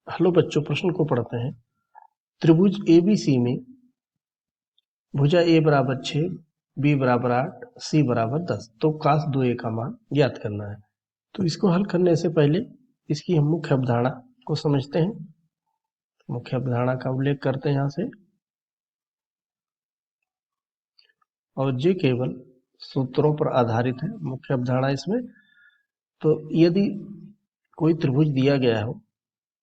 Hello बच्चों, प्रश्न को पढ़ते हैं। त्रिभुज एबीसी में भुजा ए बराबर 6, बी बराबर 8, सी बराबर 10। तो cos 2a का मान ज्ञात करना है। तो इसको हल करने से पहले इसकी हम मुख्य अवधारणा को समझते हैं। मुख्य अवधारणा का उल्लेख करते हैं यहाँ से, और ये केवल सूत्रों पर आधारित है। मुख्य अवधारणा इसमें, तो यदि कोई त्रिभुज दिया गया हो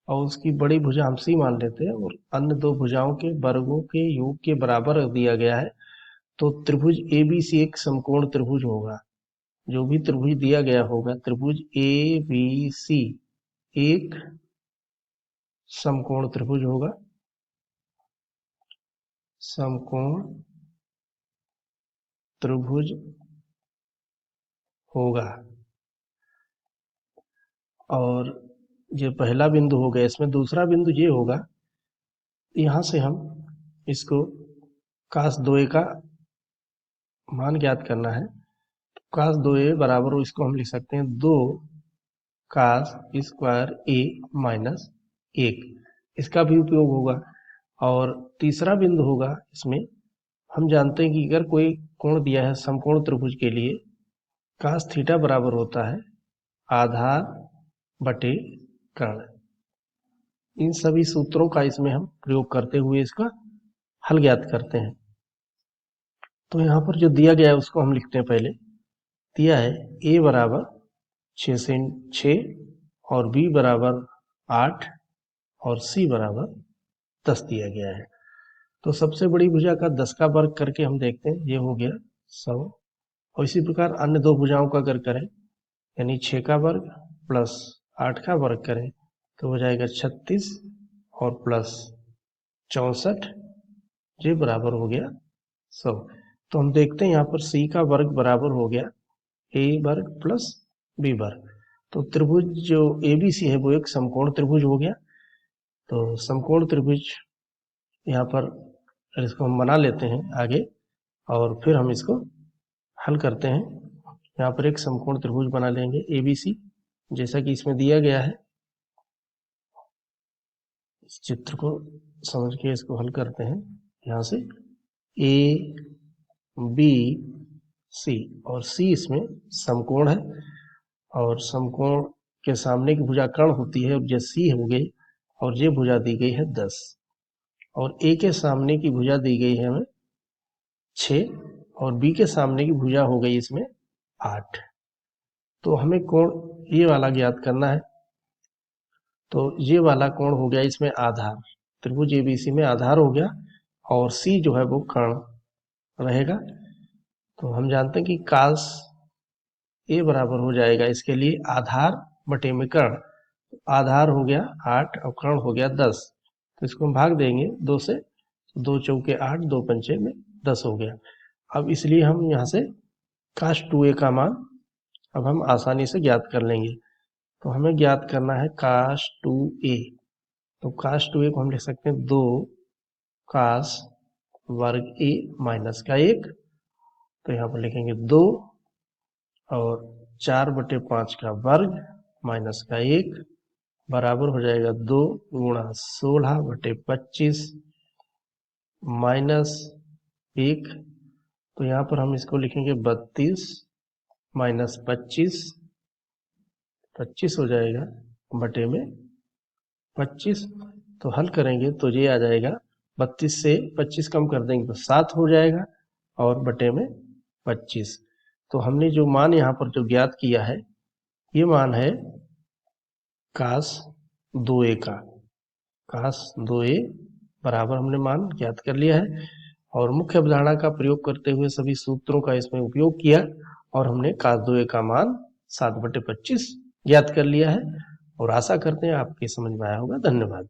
और उसकी बड़ी भुजा हम सी मान लेते हैं और अन्य दो भुजाओं के वर्गों के योग के बराबर दिया गया है, तो त्रिभुज एबीसी एक समकोण त्रिभुज होगा। जो भी त्रिभुज दिया गया होगा, त्रिभुज एबीसी एक समकोण त्रिभुज होगा। समकोण त्रिभुज होगा। और ये पहला बिंदु हो गया। इसमें दूसरा बिंदु ये होगा, यहां से हम इसको cos 2a का मान ज्ञात करना है। cos 2a बराबर, इसको हम लिख सकते हैं 2 cos स्क्वायर a माइनस 1। इसका भी उपयोग होगा। और तीसरा बिंदु होगा, इसमें हम जानते हैं कि अगर कोई कोण दिया है समकोण त्रिभुज के लिए, cos थीटा बराबर होता है आधार बटे कर्ण। इन सभी सूत्रों का इसमें हम प्रयोग करते हुए इसका हल ज्ञात करते हैं। तो यहाँ पर जो दिया गया है उसको हम लिखते हैं। पहले दिया है a बराबर 6 से 6 और b बराबर 8 और c बराबर 10 दिया गया है। तो सबसे बड़ी भुजा का 10 का वर्ग करके हम देखते हैं, ये हो गया 100। और इसी प्रकार अन्य दो भुजाओं का अगर करें, यानी 6 का वर्ग प्लस 8 का वर्ग करें, तो हो जाएगा 36 और प्लस 64, ये बराबर हो गया 100। तो हम देखते हैं यहाँ पर c का वर्ग बराबर हो गया a वर्ग प्लस b वर्ग। तो त्रिभुज जो एबीसी है वो एक समकोण त्रिभुज हो गया। तो समकोण त्रिभुज यहाँ पर इसको हम बना लेते हैं आगे, और फिर हम इसको हल करते हैं। यहाँ पर एक समकोण त्रिभुज बना लेंगे एबीसी, जैसा कि इसमें दिया गया है। इस चित्र को समझ के इसको हल करते हैं। यहाँ से ए बी सी, और सी इसमें समकोण है, और समकोण के सामने की भुजा कर्ण होती है, और ये सी हो गई, और ये भुजा दी गई है 10, और ए के सामने की भुजा दी गई है हमें 6, और बी के सामने की भुजा हो गई इसमें 8। तो हमें कोण ये वाला ज्ञात करना है। तो ये वाला कोण हो गया इसमें आधार, त्रिभुज एबीसी में आधार हो गया, और सी जो है वो कर्ण रहेगा। तो हम जानते हैं कि cos a बराबर हो जाएगा इसके लिए आधार बटे में कर्ण। आधार हो गया 8 और कर्ण हो गया 10। तो इसको हम भाग देंगे 2 से, 2 चौके 8, 2 पंचे में 10 हो गया। अब इसलिए हम यहाँ से cos 2a का मान अब हम आसानी से ज्ञात कर लेंगे। तो हमें ज्ञात करना है cos 2a। तो cos 2a को हम लिख सकते हैं 2 cos वर्ग a माइनस का 1। तो यहाँ पर लिखेंगे 2 और 4/5 का वर्ग माइनस का 1 बराबर हो जाएगा 2 गुणा 16/25 माइनस 1। तो यहाँ पर हम इसको लिखेंगे 32 माइनस 25, 25 हो जाएगा बटे में 25। तो हल करेंगे तो ये आ जाएगा, 32 से 25 कम कर देंगे तो 7 हो जाएगा, और बटे में 25। तो हमने जो मान यहाँ पर जो ज्ञात किया है, ये मान है cos 2a का। cos 2a बराबर हमने मान ज्ञात कर लिया है, और मुख्य अवधारणा का प्रयोग करते हुए सभी सूत्रों का इसमें उपयोग किया, और हमने cos 2a का मान 7/25 ज्ञात कर लिया है। और आशा करते हैं आपके समझ में आया होगा। धन्यवाद।